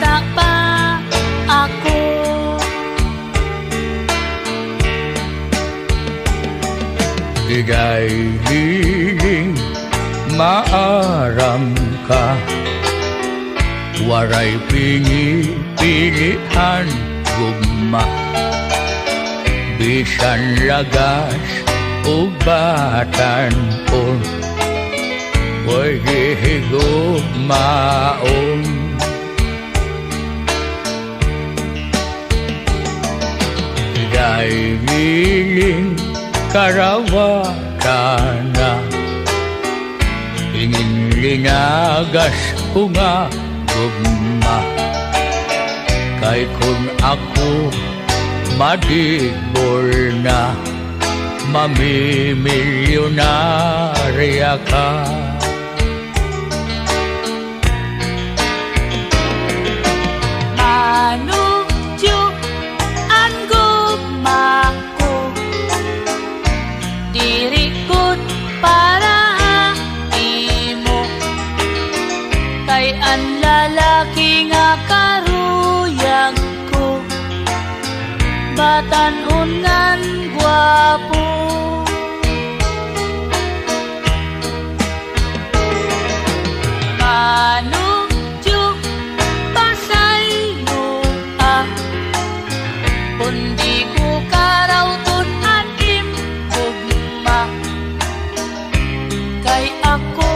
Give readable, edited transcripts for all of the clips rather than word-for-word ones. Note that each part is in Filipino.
bata pa ako. Digay hiling maaram ka, waray pili-pilihan gugma, bisan lagas o batan-on, way higugmaon. Digay hiling karawatan na, ingin linagas ko nga gugma, kay kung ako madigbol na, mamimilyonarya ka. Manudyo ang gugma ko, dirikot para imo, kay ang lalaki nga karuyag ko, batan-unan gwapo. Manudyo pasaylo kundi ko karawton anim gugma, kay ako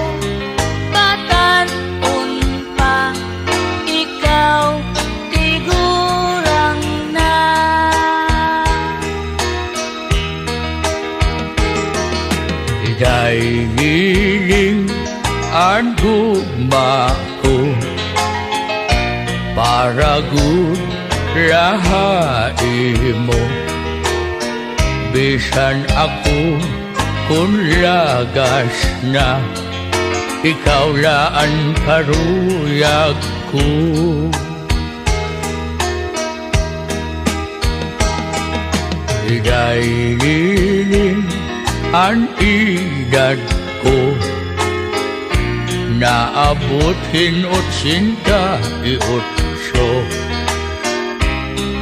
batan-un pa, ikaw tigurang na. Digay hiling ang gugma ko, para gud lahain mo, bisan ako kung lagas na, ikaw laan karuyag ko. Digay hiling ang edad ko, naabutin 88,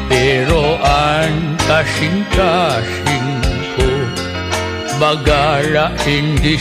pero ang kasing-kasing ko, bagala hindi